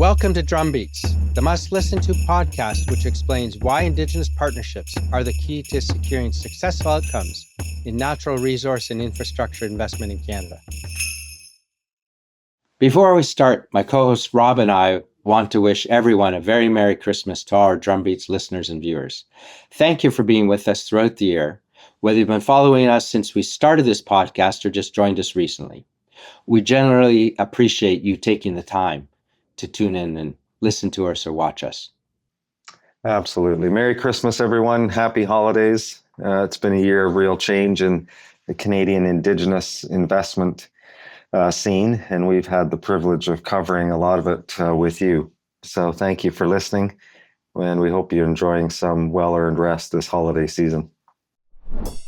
Welcome to Drumbeats, the must-listen-to podcast which explains why Indigenous partnerships are the key to securing successful outcomes in natural resource and infrastructure investment in Canada. Before we start, my co-host Rob and I want to wish everyone a very Merry Christmas to our Drumbeats listeners and viewers. Thank you for being with us throughout the year, whether you've been following us since we started this podcast or just joined us recently. We generally appreciate you taking the time to tune in and listen to us or watch us. Absolutely. Merry Christmas, everyone. Happy holidays. It's been a year of real change in the Canadian Indigenous investment scene, and we've had the privilege of covering a lot of it with you. So thank you for listening, and we hope you're enjoying some well-earned rest this holiday season.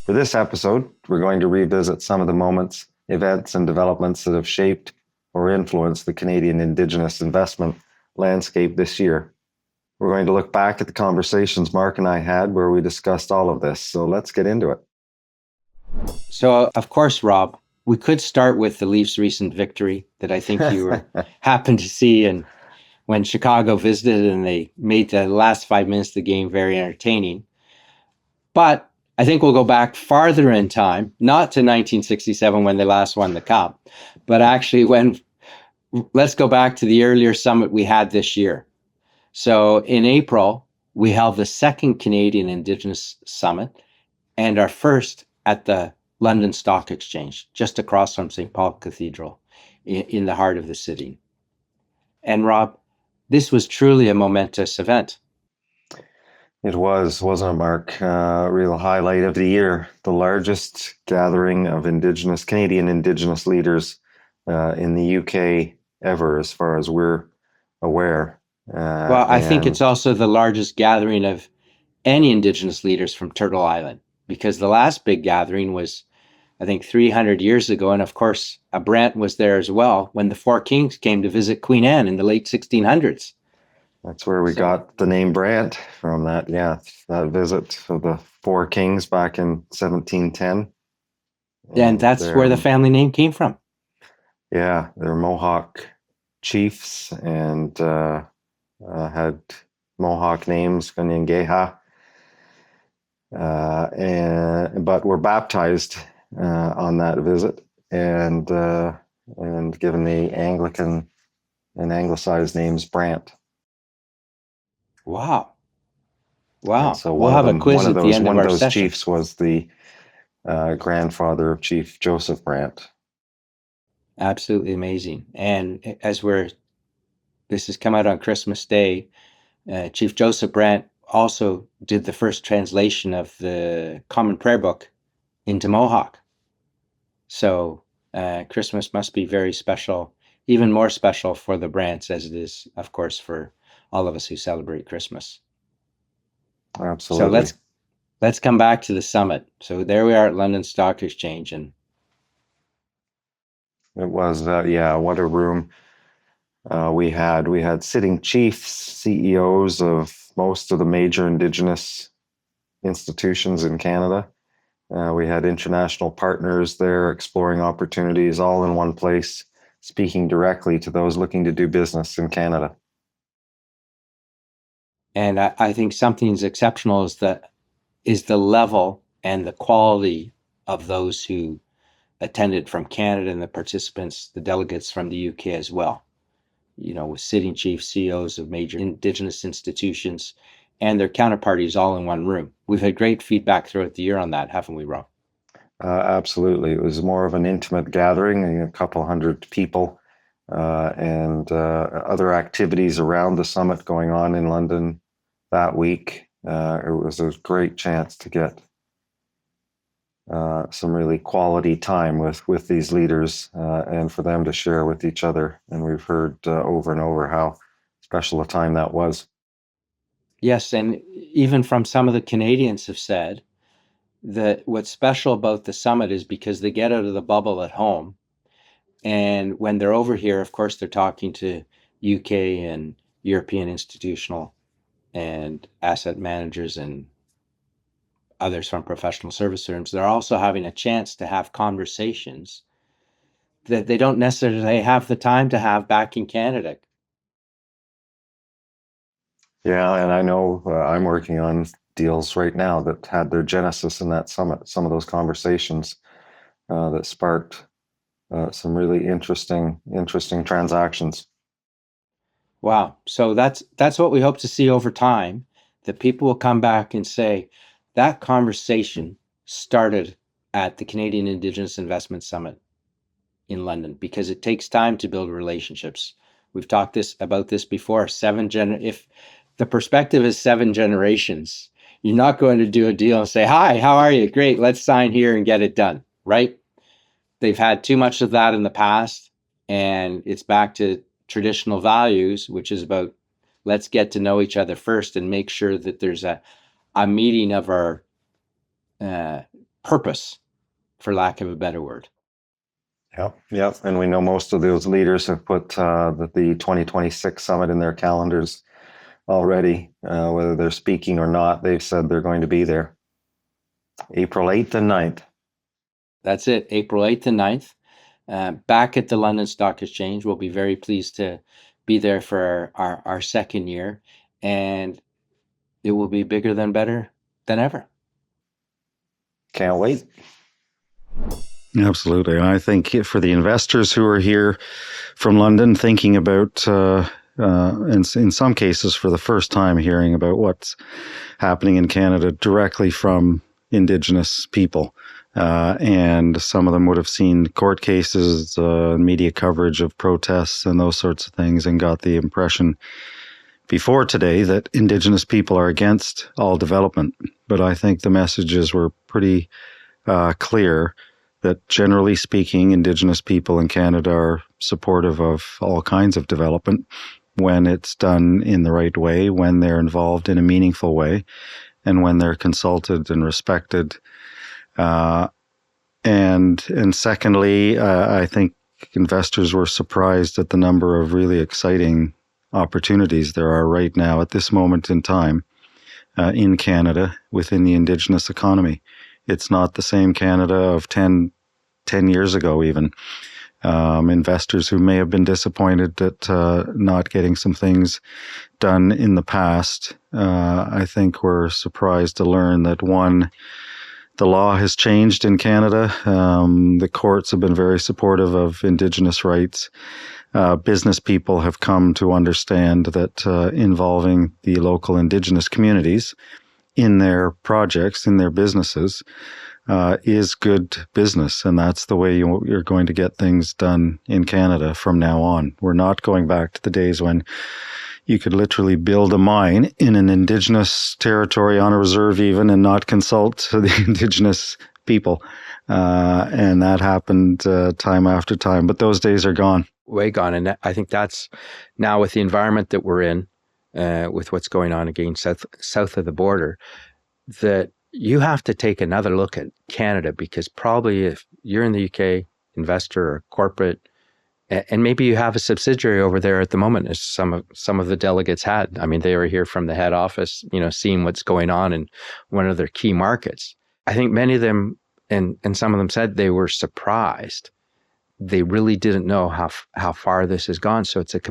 For this episode, we're going to revisit some of the moments, events, and developments that have shaped or influenced the Canadian Indigenous investment landscape this year. We're going to look back at the conversations Mark and I had where we discussed all of this. So let's get into it. So, of course, Rob, we could start with the Leafs' recent victory that I think you happened to see and when Chicago visited, and they made the last 5 minutes of the game very entertaining. But I think we'll go back farther in time, not to 1967 when they last won the Cup, but actually let's go back to the earlier summit we had this year. So in April, we held the second Canadian Indigenous Summit and our first at the London Stock Exchange, just across from St. Paul Cathedral in the heart of the city. And Rob, this was truly a momentous event. It was, wasn't it, Mark? Real highlight of the year. The largest gathering of Canadian Indigenous leaders in the UK ever, as far as we're aware. Well, I think it's also the largest gathering of any Indigenous leaders from Turtle Island, because the last big gathering was, I think, 300 years ago. And of course, a Brant was there as well when the Four Kings came to visit Queen Anne in the late 1600s. That's where we got the name Brant from, that visit of the Four Kings back in 1710. And that's where the family name came from. Yeah, they're Mohawk chiefs and had Mohawk names, Ganyangeha, but were baptized on that visit and given the Anglican and anglicized names Brant. Wow. And so we'll have a quiz at the end of our session. One of those chiefs was the grandfather of Chief Joseph Brant. Absolutely amazing. And as this has come out on Christmas Day, Chief Joseph Brant also did the first translation of the Common Prayer Book into Mohawk. So Christmas must be very special, even more special for the Brants as it is, of course, for all of us who celebrate Christmas. Absolutely. So let's come back to the summit. So there we are at London Stock Exchange, and it was what a room we had. We had sitting chiefs, CEOs of most of the major Indigenous institutions in Canada. We had international partners there exploring opportunities all in one place, speaking directly to those looking to do business in Canada. And I think something's exceptional is the level and the quality of those who attended from Canada and the participants, the delegates from the UK as well. You know, with sitting chiefs, CEOs of major Indigenous institutions and their counterparties all in one room. We've had great feedback throughout the year on that, haven't we, Rob? Absolutely. It was more of an intimate gathering, a couple hundred people, and other activities around the summit going on in London that week. It was a great chance to get some really quality time with these leaders and for them to share with each other. And we've heard over and over how special a time that was. Yes, and even from some of the Canadians have said that what's special about the summit is because they get out of the bubble at home. And when they're over here, of course, they're talking to UK and European institutional and asset managers and others from professional service firms. They're also having a chance to have conversations that they don't necessarily have the time to have back in Canada. Yeah, and I know I'm working on deals right now that had their genesis in that summit. Some of those conversations that sparked some really interesting transactions. Wow. So that's what we hope to see over time, that people will come back and say that conversation started at the Canadian Indigenous Investment Summit in London, because it takes time to build relationships. We've talked about this before. If the perspective is 7 generations, you're not going to do a deal and say, "Hi, how are you? Great, let's sign here and get it done." Right? They've had too much of that in the past, and it's back to traditional values, which is about let's get to know each other first and make sure that there's a meeting of our uh, purpose, for lack of a better word. Yep, yep. And we know most of those leaders have put the 2026 summit in their calendars already. Whether they're speaking or not, they've said they're going to be there. April 8th and 9th. That's it, April 8th and 9th, back at the London Stock Exchange. We'll be very pleased to be there for our second year, and it will be bigger than better than ever. Can't wait. Absolutely. And I think for the investors who are here from London thinking about, in some cases for the first time, hearing about what's happening in Canada directly from Indigenous people. And some of them would have seen court cases, media coverage of protests and those sorts of things, and got the impression before today that Indigenous people are against all development. But I think the messages were pretty clear that generally speaking, Indigenous people in Canada are supportive of all kinds of development when it's done in the right way, when they're involved in a meaningful way, and when they're consulted and respected. And secondly, I think investors were surprised at the number of really exciting opportunities there are right now at this moment in time in Canada within the Indigenous economy. It's not the same Canada of 10 years ago even. Investors who may have been disappointed at not getting some things done in the past, I think were surprised to learn that, one, the law has changed in Canada. The courts have been very supportive of Indigenous rights. Business people have come to understand that involving the local Indigenous communities in their projects, in their businesses, is good business. And that's the way you're going to get things done in Canada from now on. We're not going back to the days when you could literally build a mine in an Indigenous territory, on a reserve even, and not consult the Indigenous people. And that happened time after time. But those days are gone. Way gone. And I think that's now, with the environment that we're in, with what's going on again south of the border, that you have to take another look at Canada, because probably if you're in the UK, investor or corporate, and maybe you have a subsidiary over there at the moment, as some of the delegates had. I mean, they were here from the head office, seeing what's going on in one of their key markets. I think many of them, and some of them said they were surprised. They really didn't know how far this has gone. So it's a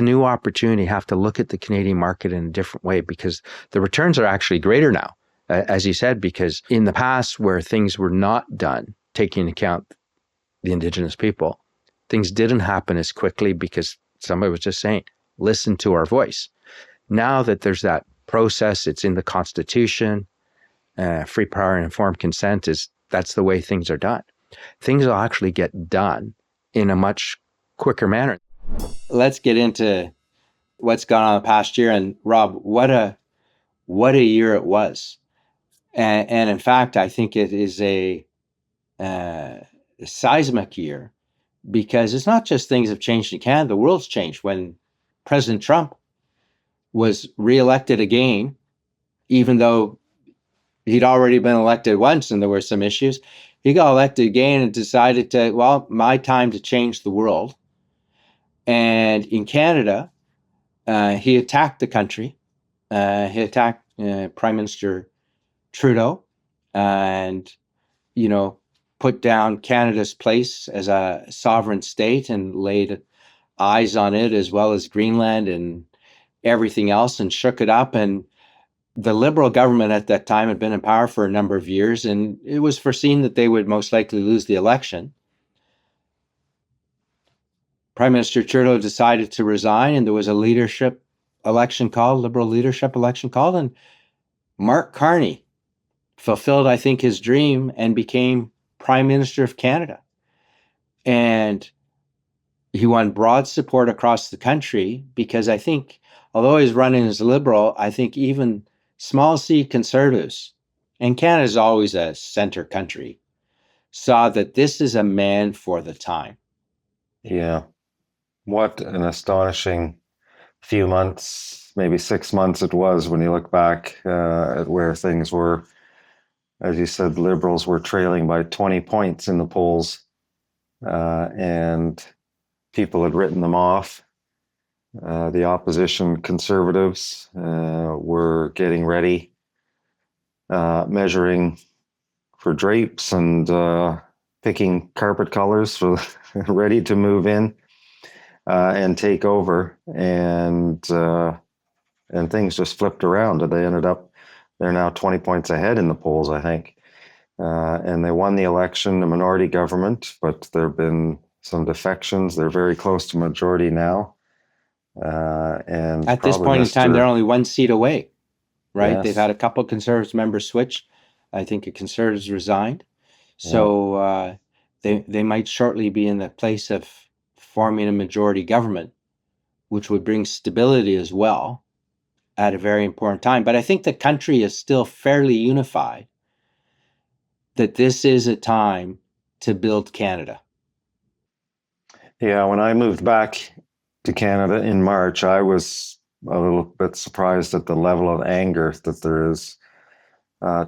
new opportunity. You have to look at the Canadian market in a different way, because the returns are actually greater now, as you said, because in the past where things were not done, taking into account the Indigenous people, things didn't happen as quickly because somebody was just saying, listen to our voice. Now that there's that process, it's in the Constitution, free, prior, and informed consent that's the way things are done. Things will actually get done in a much quicker manner. Let's get into what's gone on the past year. And Rob, what a year it was. And in fact, I think it is a seismic year, because it's not just things have changed in Canada, the world's changed. When President Trump was reelected again, even though he'd already been elected once and there were some issues, he got elected again and decided my time to change the world. And in Canada, he attacked the country. He attacked Prime Minister Trudeau, and put down Canada's place as a sovereign state and laid eyes on it, as well as Greenland and everything else and shook it up. And the Liberal government at that time had been in power for a number of years, and it was foreseen that they would most likely lose the election. Prime Minister Trudeau decided to resign, and there was a leadership election called, Liberal leadership election called, and Mark Carney fulfilled, I think, his dream and became Prime Minister of Canada. And he won broad support across the country because I think, although he's running as a Liberal, I think even small C Conservatives, and Canada is always a center country, saw that this is a man for the time. Yeah. What an astonishing few months, maybe 6 months it was when you look back at where things were. As you said, the Liberals were trailing by 20 points in the polls, and people had written them off. The opposition Conservatives were getting ready, measuring for drapes and picking carpet colors, for ready to move in and take over. And things just flipped around. They ended up, they're now 20 points ahead in the polls, I think. And they won the election, a minority government, but there have been some defections. They're very close to majority now. And at this point in time, they're only one seat away, right? Yes. They've had a couple of Conservative members switch. I think a Conservatives resigned. So they might shortly be in the place of forming a majority government, which would bring stability as well at a very important time. But I think the country is still fairly unified that this is a time to build Canada. Yeah, when I moved back to Canada in March, I was a little bit surprised at the level of anger that there is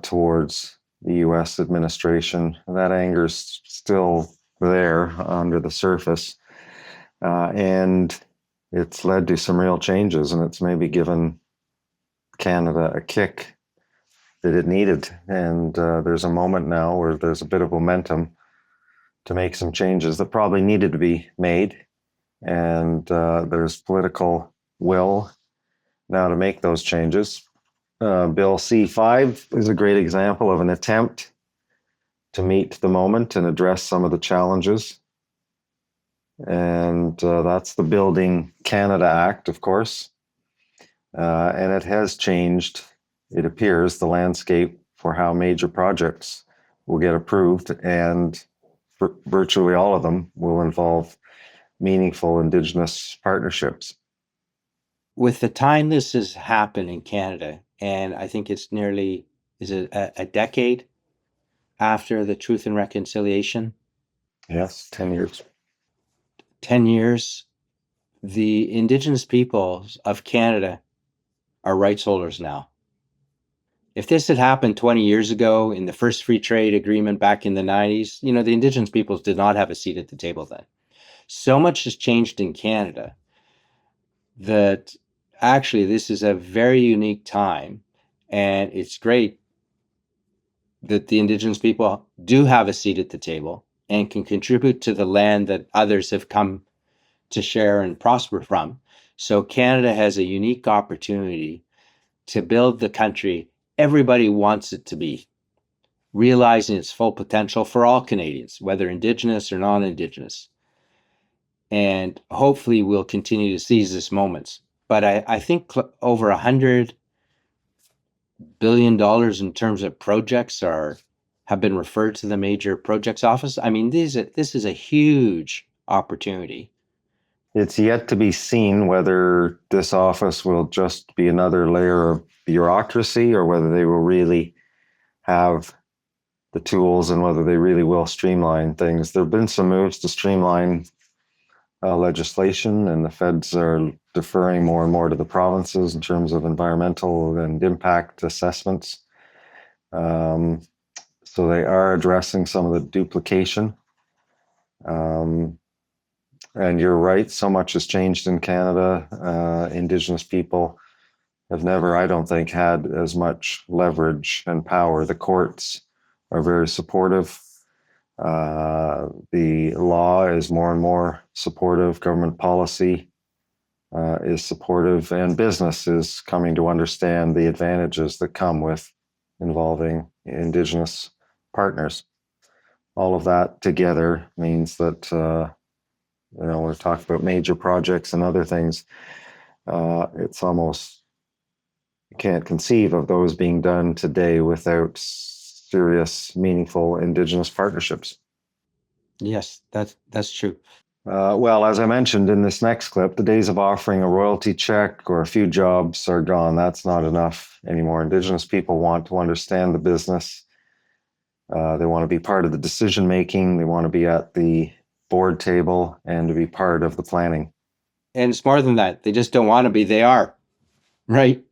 towards the U.S. administration. That anger is still there under the surface, and it's led to some real changes, and it's maybe given Canada a kick that it needed. And there's a moment now where there's a bit of momentum to make some changes that probably needed to be made. And there's political will now to make those changes. Bill C-5 is a great example of an attempt to meet the moment and address some of the challenges. And that's the Building Canada Act, of course. And it has changed, it appears, the landscape for how major projects will get approved, and virtually all of them will involve meaningful Indigenous partnerships. With the time this has happened in Canada, and I think it's nearly, is it a decade after the Truth and Reconciliation? Yes, 10 years. 10 years, the Indigenous peoples of Canada are rights holders now. If this had happened 20 years ago in the first free trade agreement back in the 90s, the Indigenous peoples did not have a seat at the table then. So much has changed in Canada that actually this is a very unique time, and it's great that the Indigenous people do have a seat at the table and can contribute to the land that others have come to share and prosper from. So Canada has a unique opportunity to build the country everybody wants it to be, realizing its full potential for all Canadians, whether Indigenous or non-Indigenous. And hopefully we'll continue to seize this moment. But I think over $100 billion in terms of projects have been referred to the major projects office. I mean, this is a huge opportunity. It's yet to be seen whether this office will just be another layer of bureaucracy, or whether they will really have the tools and whether they really will streamline things. There have been some moves to streamline legislation, and the feds are deferring more and more to the provinces in terms of environmental and impact assessments. So they are addressing some of the duplication. And you're right, so much has changed in Canada. Indigenous people have never, I don't think, had as much leverage and power. The courts are very supportive. The law is more and more supportive. Government policy is supportive, and business is coming to understand the advantages that come with involving Indigenous partners. All of that together means that, we're talking about major projects and other things. It's almost, you can't conceive of those being done today without serious, meaningful Indigenous partnerships. Yes, that's true. Well, as I mentioned in this next clip, the days of offering a royalty check or a few jobs are gone. That's not enough anymore. Indigenous people want to understand the business. They want to be part of the decision making. They want to be at the board table and to be part of the planning. And it's more than that. They just don't want to be. They are. Right?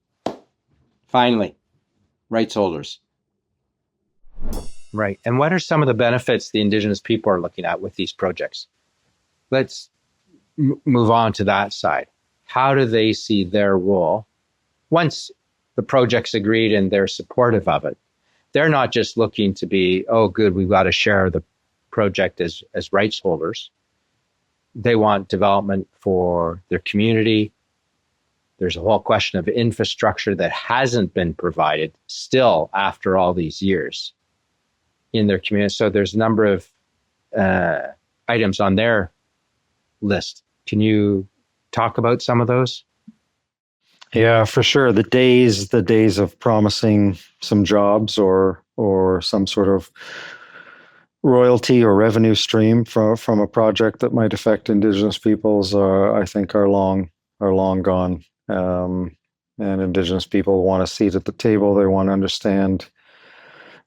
Finally, rights holders. Right. And what are some of the benefits the Indigenous people are looking at with these projects? Let's move on to that side. How do they see their role once the project's agreed and they're supportive of it? They're not just looking to be, oh, good, we've got to share the project as rights holders. They want development for their community. There's a whole question of infrastructure that hasn't been provided still after all these years in their community. So there's a number of items on their list. Can you talk about some of those? Yeah, for sure. The days of promising some jobs or some sort of royalty or revenue stream from a project that might affect Indigenous peoples, I think, are long gone. And Indigenous people want a seat at the table. They want to understand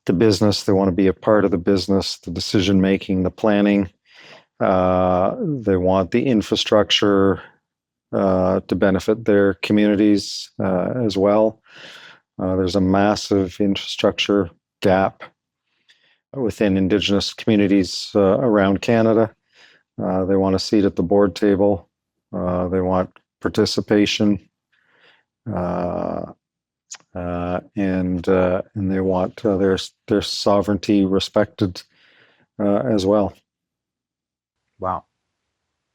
the business. They want to be a part of the business, the decision making, the planning. They want the infrastructure to benefit their communities as well. There's a massive infrastructure gap within Indigenous communities around Canada. They want a seat at the board table. They want participation, and they want their sovereignty respected as well. Wow.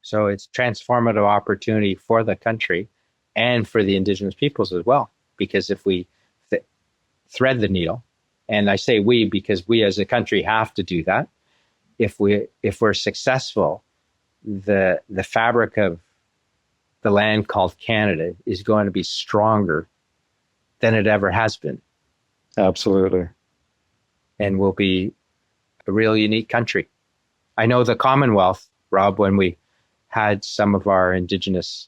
So it's transformative opportunity for the country and for the Indigenous peoples as well. Because if we thread the needle, and I say we because we as a country have to do that, if we're successful, the fabric of the land called Canada is going to be stronger than it ever has been. Absolutely. And will be a real unique country. I know the Commonwealth, Rob, when we had some of our Indigenous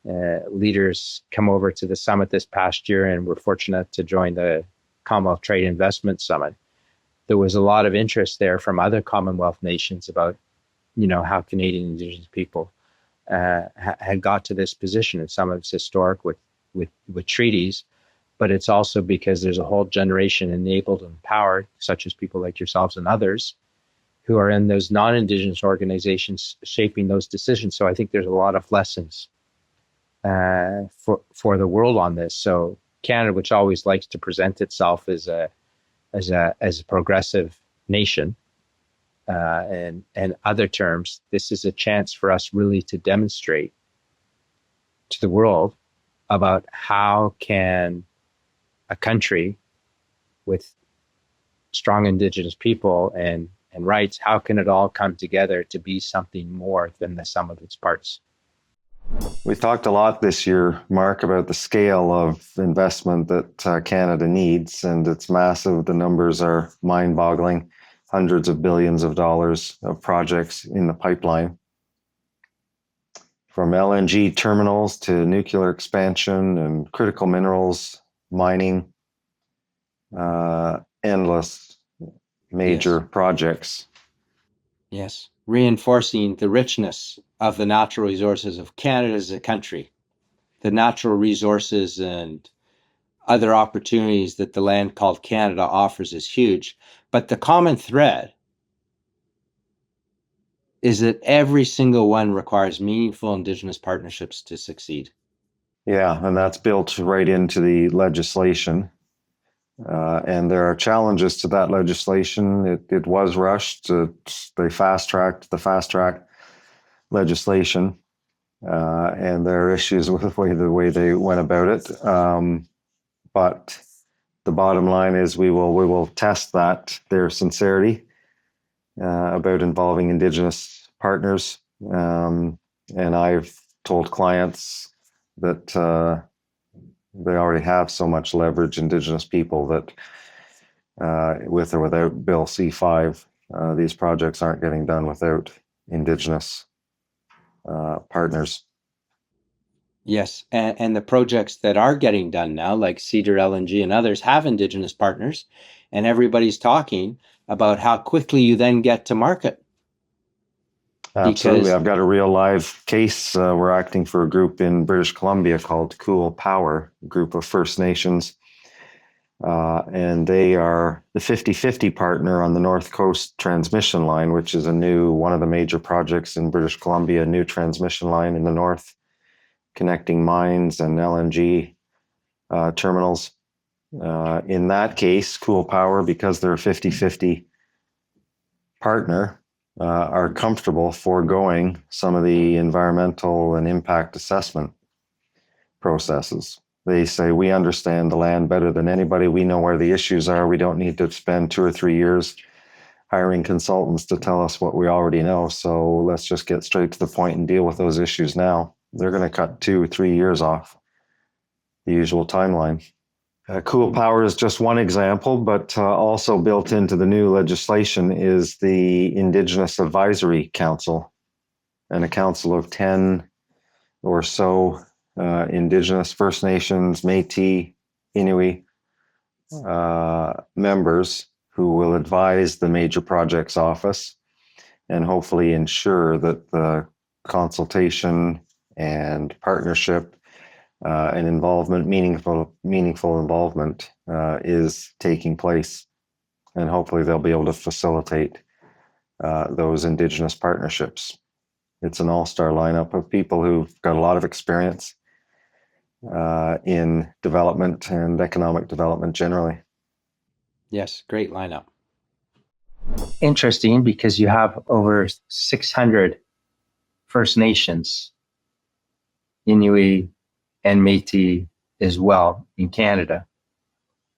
leaders come over to the summit this past year, and we're fortunate to join the Commonwealth Trade Investment Summit. There was a lot of interest there from other Commonwealth nations about, how Canadian Indigenous people had got to this position, and some of it's historic with treaties, but it's also because there's a whole generation enabled and empowered, such as people like yourselves and others, who are in those non-Indigenous organizations shaping those decisions. So I think there's a lot of lessons for the world on this. So Canada, which always likes to present itself as a progressive nation, and other terms, this is a chance for us really to demonstrate to the world about how can a country with strong Indigenous people and rights, how can it all come together to be something more than the sum of its parts? We talked a lot this year, Mark, about the scale of investment that Canada needs, and it's massive. The numbers are mind-boggling. Hundreds of billions of dollars of projects in the pipeline. From LNG terminals to nuclear expansion and critical minerals mining, endless major projects. Yes, reinforcing the richness of the natural resources of Canada as a country, the natural resources and other opportunities that the land called Canada offers is huge. But the common thread is that every single one requires meaningful Indigenous partnerships to succeed. Yeah, and that's built right into the legislation. And there are challenges to that legislation. It was rushed. They fast-tracked the fast-track legislation. and there are issues with the way they went about it. But the bottom line is we will test their sincerity about involving Indigenous partners. And I've told clients that they already have so much leverage, Indigenous people, that with or without Bill C5, these projects aren't getting done without Indigenous partners. Yes, and the projects that are getting done now, like Cedar LNG and others, have Indigenous partners, and everybody's talking about how quickly you then get to market. Absolutely. Because I've got a real live case. We're acting for a group in British Columbia called Cool Power, a group of First Nations. And they are the 50-50 partner on the North Coast transmission line, which is one of the major projects in British Columbia, a new transmission line in the north, connecting mines and LNG terminals. In that case, Cool Power, because they're a 50-50 partner, are comfortable foregoing some of the environmental and impact assessment processes. They say, we understand the land better than anybody. We know where the issues are. We don't need to spend 2 or 3 years hiring consultants to tell us what we already know. So let's just get straight to the point and deal with those issues now. They're going to cut 2 or 3 years off the usual timeline. Cool Power is just one example, but also built into the new legislation is the Indigenous Advisory Council, and a council of 10 or so Indigenous, First Nations, Métis, Inuit members who will advise the Major Projects Office and hopefully ensure that the consultation and partnership and involvement, meaningful involvement, is taking place, and hopefully they'll be able to facilitate those Indigenous partnerships. It's an all-star lineup of people who've got a lot of experience in development and economic development generally. yes, great lineup. Interesting, because you have over 600 First Nations, Inuit, and Métis as well in Canada.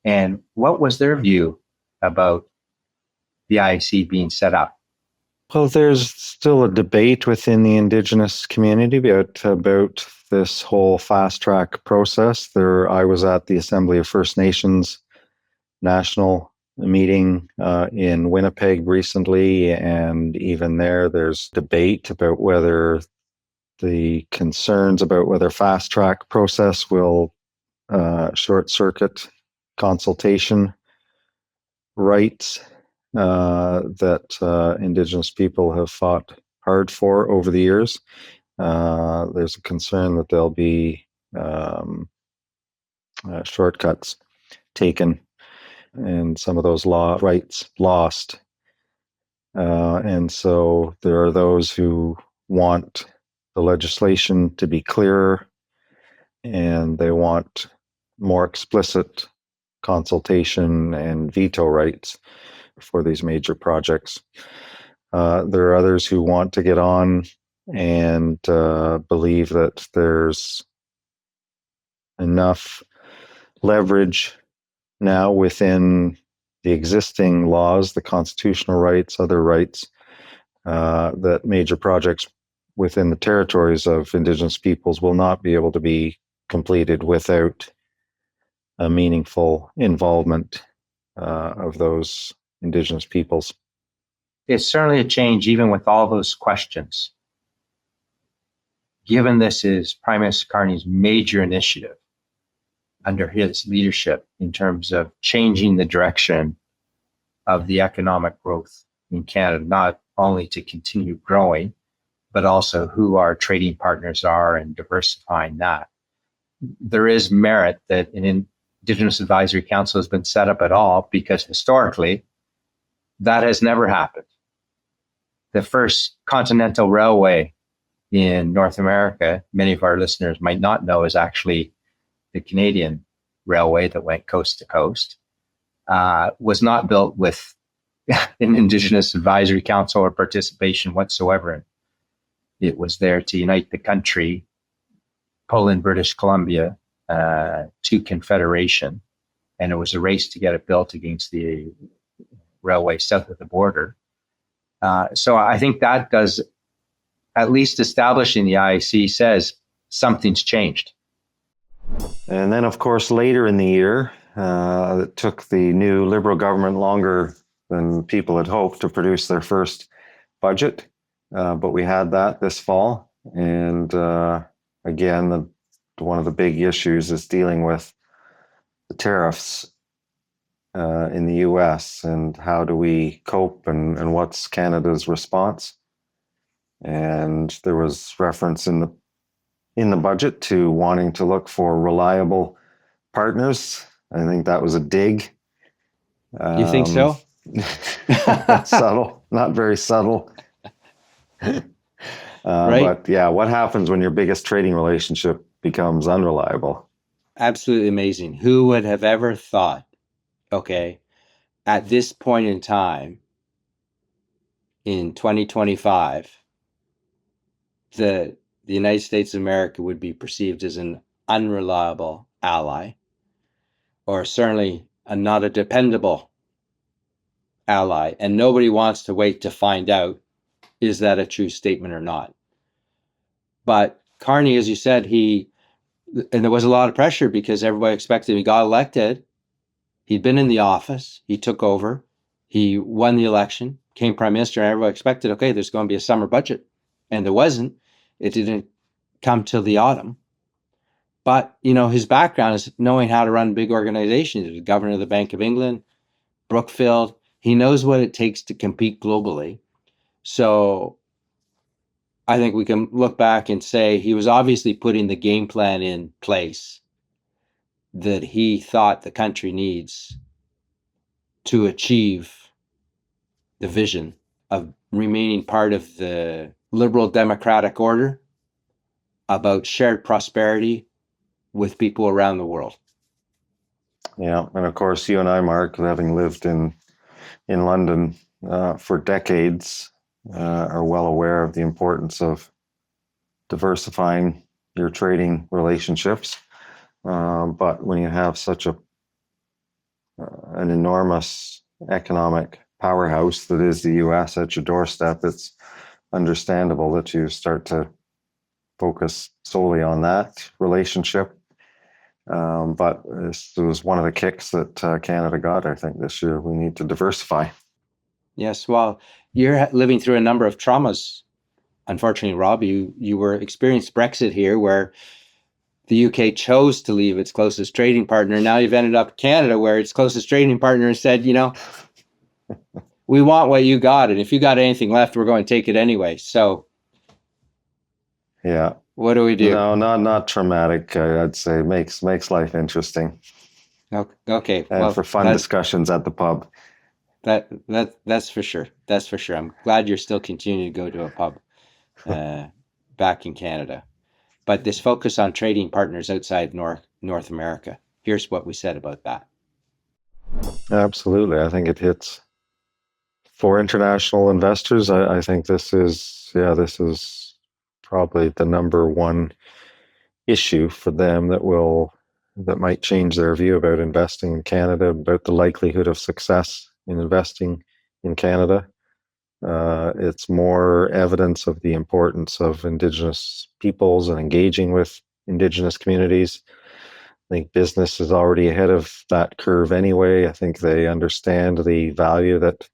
And what was their view about the IC being set up? Well, there's still a debate within the Indigenous community about this whole fast track process. I was at the Assembly of First Nations national meeting in Winnipeg recently, and even there's debate about whether the concerns about whether fast track process will short circuit consultation rights that Indigenous people have fought hard for over the years. There's a concern that there'll be shortcuts taken and some of those rights lost. And so there are those who want the legislation to be clearer, and they want more explicit consultation and veto rights for these major projects. There are others who want to get on and believe that there's enough leverage now within the existing laws, the constitutional rights, other rights, that major projects within the territories of Indigenous peoples will not be able to be completed without a meaningful involvement of those Indigenous peoples. It's certainly a change, even with all those questions. Given this is Prime Minister Carney's major initiative under his leadership in terms of changing the direction of the economic growth in Canada, not only to continue growing, but also who our trading partners are and diversifying that. There is merit that an Indigenous Advisory Council has been set up at all, because historically, that has never happened. The first continental railway in North America, many of our listeners might not know, is actually the Canadian railway that went coast to coast, was not built with an Indigenous Advisory Council or participation whatsoever. It was there to unite the country, pull in British Columbia to Confederation. And it was a race to get it built against the railway south of the border. So I think that does, at least establishing the IAC says something's changed. And then, of course, later in the year, it took the new Liberal government longer than people had hoped to produce their first budget. But we had that this fall. And again, one of the big issues is dealing with the tariffs in the US and how do we cope and what's Canada's response. And there was reference in the budget to wanting to look for reliable partners. I think that was a dig. You think so? Subtle, not very subtle. Right. But yeah, what happens when your biggest trading relationship becomes unreliable? Absolutely amazing. Who would have ever thought, okay, at this point in time, in 2025, the United States of America would be perceived as an unreliable ally, or certainly not a dependable ally. And nobody wants to wait to find out, is that a true statement or not? But Carney, as you said, and there was a lot of pressure because everybody expected he got elected. He'd been in the office. He took over. He won the election, became prime minister, and everybody expected, okay, there's going to be a summer budget. And there wasn't. It didn't come till the autumn. But, his background is knowing how to run big organizations. He was governor of the Bank of England, Brookfield. He knows what it takes to compete globally. So I think we can look back and say he was obviously putting the game plan in place that he thought the country needs to achieve the vision of remaining part of the liberal democratic order about shared prosperity with people around the world. Yeah, and of course, you and I, Mark, having lived in London for decades, are well aware of the importance of diversifying your trading relationships. But when you have such an enormous economic powerhouse that is the US at your doorstep, it's understandable that you start to focus solely on that relationship. But this was one of the kicks that Canada got, I think, this year. We need to diversify. Yes, well, you're living through a number of traumas. Unfortunately, Rob, you were experienced Brexit here, where the UK chose to leave its closest trading partner. Now you've ended up in Canada, where its closest trading partner said, we want what you got, and if you got anything left, we're going to take it anyway. So, yeah, what do we do? No, not traumatic. I'd say makes life interesting. Okay, and for fun discussions at the pub. That's for sure. That's for sure. I'm glad you're still continuing to go to a pub back in Canada. But this focus on trading partners outside North America. Here's what we said about that. Absolutely. I think it hits for international investors. I think this is probably the number one issue for them that might change their view about investing in Canada, about the likelihood of success in investing in Canada. It's more evidence of the importance of Indigenous peoples and engaging with Indigenous communities. I think business is already ahead of that curve anyway. I think they understand the value that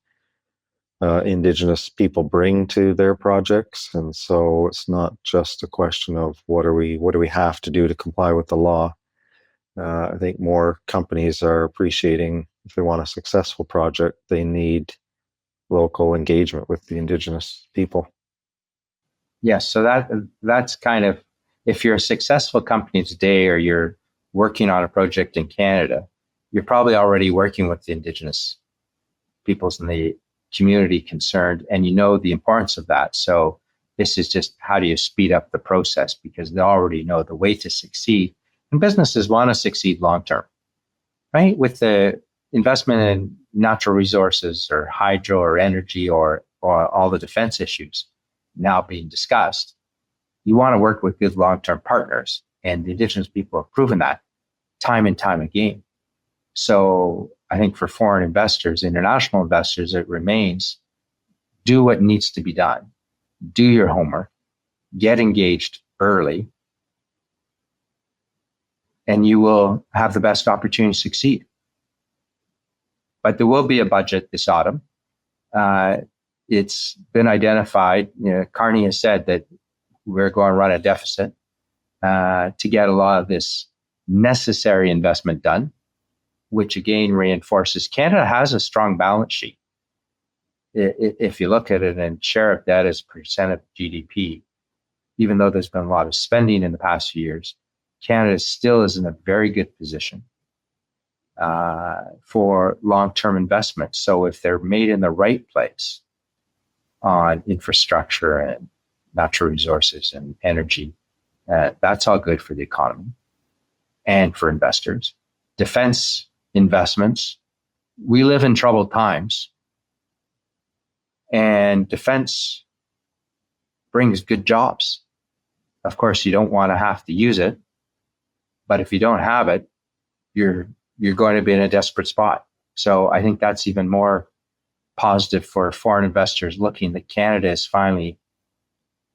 Indigenous people bring to their projects, and so it's not just a question of what do we have to do to comply with the law. I think more companies are appreciating, if they want a successful project, they need local engagement with the Indigenous people. Yes, so that's kind of, if you're a successful company today or you're working on a project in Canada, you're probably already working with the Indigenous peoples in the community concerned, and you know the importance of that. So this is just, how do you speed up the process, because they already know the way to succeed. And businesses want to succeed long term, right? With the investment in natural resources or hydro or energy or all the defense issues now being discussed, you want to work with good long-term partners. And the Indigenous people have proven that time and time again. So I think for foreign investors, international investors, it remains do what needs to be done. Do your homework, get engaged early, and you will have the best opportunity to succeed. But there will be a budget this autumn. It's been identified. Carney has said that we're going to run a deficit to get a lot of this necessary investment done, which again reinforces Canada has a strong balance sheet. If you look at it and share of debt as percent of GDP, even though there's been a lot of spending in the past few years, Canada still is in a very good position for long-term investments. So if they're made in the right place on infrastructure and natural resources and energy, that's all good for the economy and for investors. Defense investments, we live in troubled times, and defense brings good jobs. Of course, you don't want to have to use it, but if you don't have it, you're going to be in a desperate spot. So I think that's even more positive for foreign investors looking that Canada is finally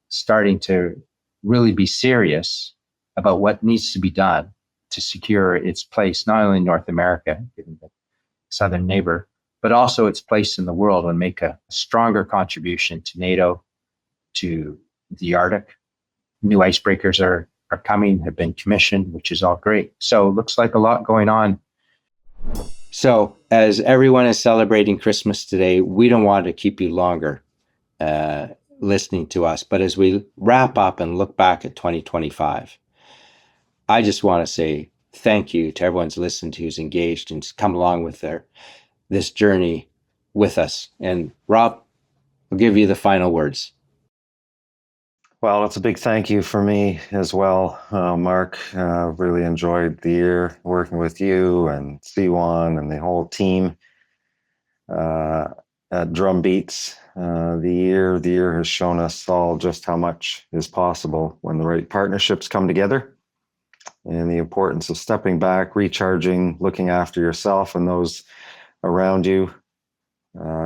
starting to really be serious about what needs to be done to secure its place, not only in North America, given the southern neighbor, but also its place in the world and make a stronger contribution to NATO, to the Arctic. New icebreakers are coming, have been commissioned, which is all great. So it looks like a lot going on. So as everyone is celebrating Christmas today, we don't want to keep you longer listening to us. But as we wrap up and look back at 2025, I just want to say thank you to everyone who's listened, who's engaged and come along with this journey with us. And Rob, I'll give you the final words. Well, it's a big thank you for me as well, Mark. Really enjoyed the year working with you and C1 and the whole team at Drumbeats. The year has shown us all just how much is possible when the right partnerships come together, and the importance of stepping back, recharging, looking after yourself and those around you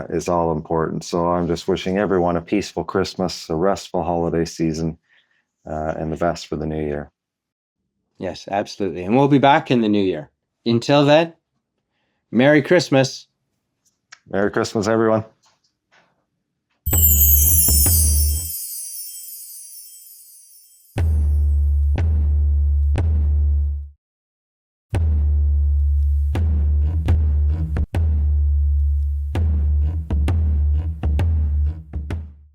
is all important. So I'm just wishing everyone a peaceful Christmas, a restful holiday season, and the best for the new year. Yes, absolutely. And we'll be back in the new year. Until then, Merry Christmas. Merry Christmas, everyone.